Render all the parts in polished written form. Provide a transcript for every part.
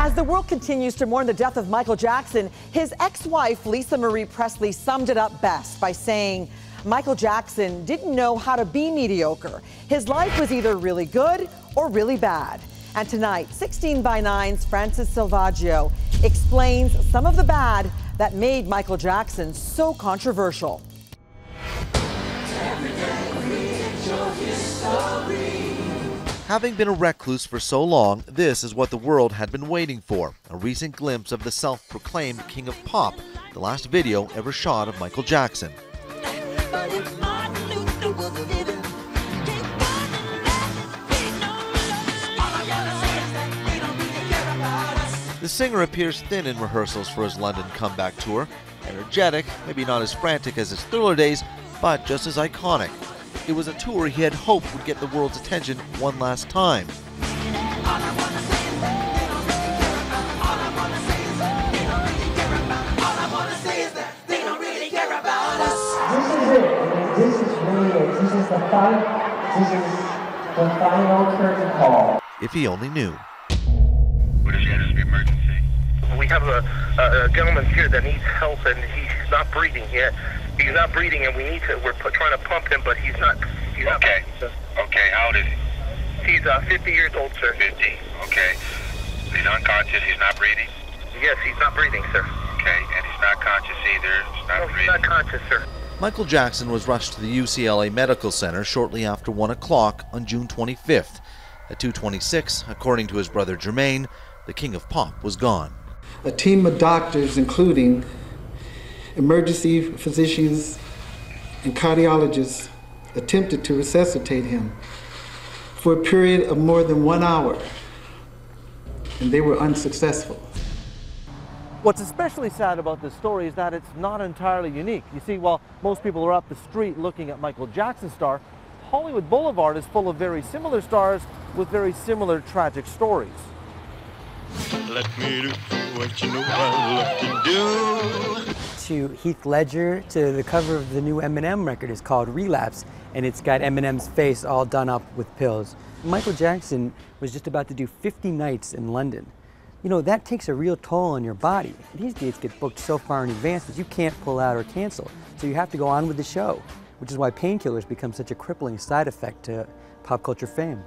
As the world continues to mourn the death of Michael Jackson, his ex-wife, Lisa Marie Presley, summed it up best by saying, Michael Jackson didn't know how to be mediocre. His life was either really good or really bad. And tonight, 16 by 9's Francis Silvaggio explains some of the bad that made Michael Jackson so controversial. Having been a recluse for so long, this is what the world had been waiting for. A recent glimpse of the self-proclaimed king of pop, the last video ever shot of Michael Jackson. The singer appears thin in rehearsals for his London comeback tour. Energetic, maybe not as frantic as his Thriller days, but just as iconic. It was a tour he had hoped would get the world's attention one last time. This is really it. This is the final curtain call. If he only knew. What is the emergency? We have a gentleman here that needs help, and he's not breathing yet. He's not breathing, and we're trying to pump him, but he's not. Okay. Okay, how old is he? He's 50 years old, sir. 50. Okay. He's unconscious. He's not breathing. Yes, he's not breathing, sir. Okay, and he's not conscious either. He's not breathing. He's not conscious, sir. Michael Jackson was rushed to the UCLA Medical Center shortly after 1 o'clock on June 25th. At 2:26, according to his brother Jermaine, the king of pop was gone. A team of doctors, including emergency physicians and cardiologists, attempted to resuscitate him for a period of more than 1 hour, and they were unsuccessful. What's especially sad about this story is that it's not entirely unique. You see, while most people are up the street looking at Michael Jackson's star, Hollywood Boulevard is full of very similar stars with very similar tragic stories. Let me do what you know I love to do. To Heath Ledger, to the cover of the new Eminem record is called Relapse, and it's got Eminem's face all done up with pills. Michael Jackson was just about to do 50 nights in London. You know, that takes a real toll on your body. These dates get booked so far in advance that you can't pull out or cancel, so you have to go on with the show, which is why painkillers become such a crippling side effect to pop culture fame.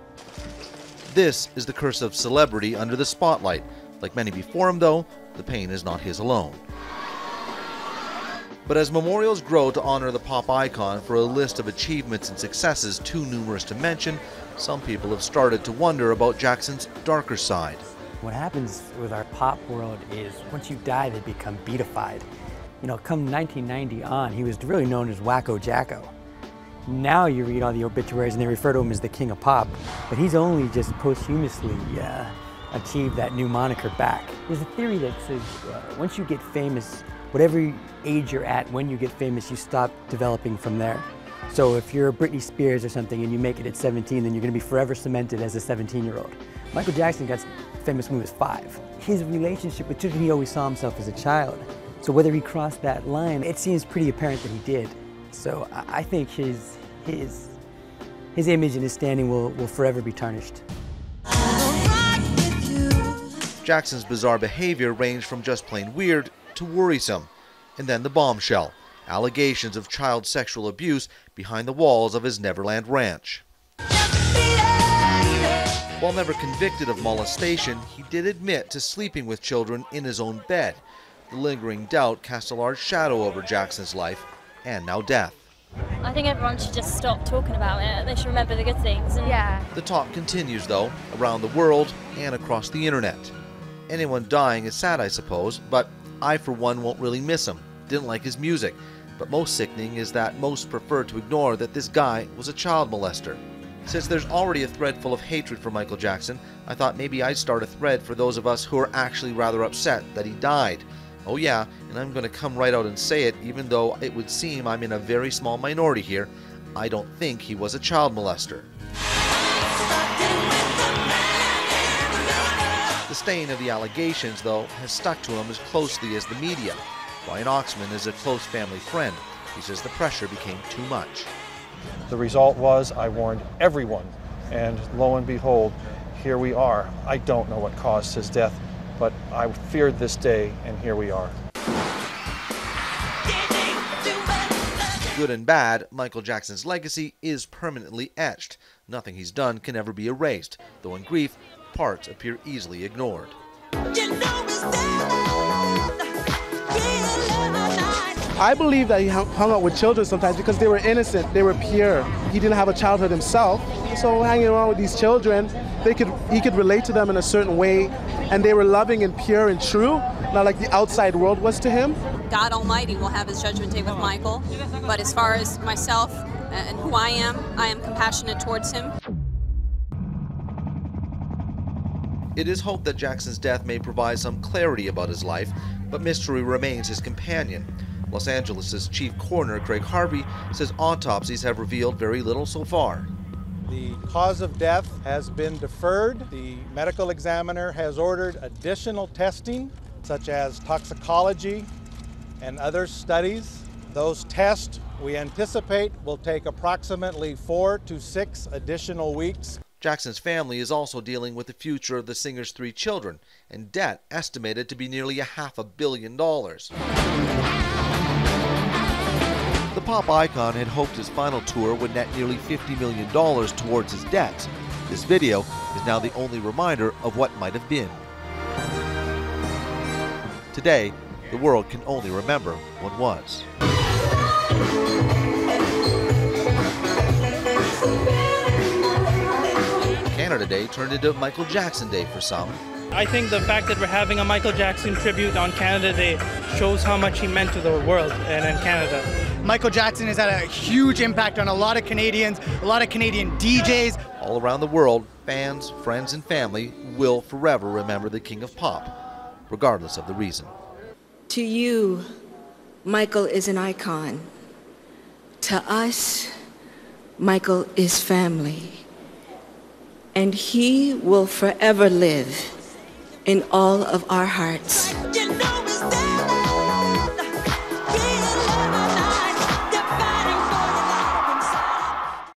This is the curse of celebrity under the spotlight. Like many before him, though, the pain is not his alone. But as memorials grow to honor the pop icon for a list of achievements and successes too numerous to mention, some people have started to wonder about Jackson's darker side. What happens with our pop world is once you die, they become beatified. You know, come 1990 on, he was really known as Wacko Jacko. Now you read all the obituaries and they refer to him as the king of pop, but he's only just posthumously achieved that new moniker back. There's a theory that says once you get famous, whatever age you're at, when you get famous, you stop developing from there. So if you're Britney Spears or something and you make it at 17, then you're going to be forever cemented as a 17-year-old. Michael Jackson got famous when he was 5. His relationship with children, he always saw himself as a child. So whether he crossed that line, it seems pretty apparent that he did. So I think his image and his standing will forever be tarnished. Jackson's bizarre behavior ranged from just plain weird to worrisome. And then the bombshell, allegations of child sexual abuse behind the walls of his Neverland ranch. While never convicted of molestation, he did admit to sleeping with children in his own bed. The lingering doubt cast a large shadow over Jackson's life and now death. I think everyone should just stop talking about it. They should remember the good things. And yeah. The talk continues, though, around the world and across the internet. Anyone dying is sad, I suppose, but I, for one, won't really miss him. Didn't like his music. But most sickening is that most prefer to ignore that this guy was a child molester. Since there's already a thread full of hatred for Michael Jackson, I thought maybe I'd start a thread for those of us who are actually rather upset that he died. Oh yeah, and I'm going to come right out and say it, even though it would seem I'm in a very small minority here. I don't think he was a child molester. The stain of the allegations, though, has stuck to him as closely as the media. Brian Oxman is a close family friend. He says the pressure became too much. The result was I warned everyone, and lo and behold, here we are. I don't know what caused his death, but I feared this day, and here we are. Good and bad, Michael Jackson's legacy is permanently etched. Nothing he's done can ever be erased, though in grief, parts appear easily ignored. I believe that he hung out with children sometimes because they were innocent, they were pure. He didn't have a childhood himself, so hanging around with these children, he could relate to them in a certain way, and they were loving and pure and true, not like the outside world was to him. God Almighty will have his judgment day with Michael, but as far as myself and who I am compassionate towards him. It is hoped that Jackson's death may provide some clarity about his life, but mystery remains his companion. Los Angeles' chief coroner, Craig Harvey, says autopsies have revealed very little so far. The cause of death has been deferred. The medical examiner has ordered additional testing, such as toxicology and other studies. Those tests, we anticipate, will take approximately 4 to 6 additional weeks. Jackson's family is also dealing with the future of the singer's 3 children and debt estimated to be nearly $500 million. The pop icon had hoped his final tour would net nearly $50 million towards his debts. This video is now the only reminder of what might have been. Today, the world can only remember what was. Canada Day turned into Michael Jackson Day for some. I think the fact that we're having a Michael Jackson tribute on Canada Day shows how much he meant to the world and in Canada. Michael Jackson has had a huge impact on a lot of Canadians, a lot of Canadian DJs. All around the world, fans, friends, and family will forever remember the King of Pop, regardless of the reason. To you, Michael is an icon. To us, Michael is family. And he will forever live in all of our hearts.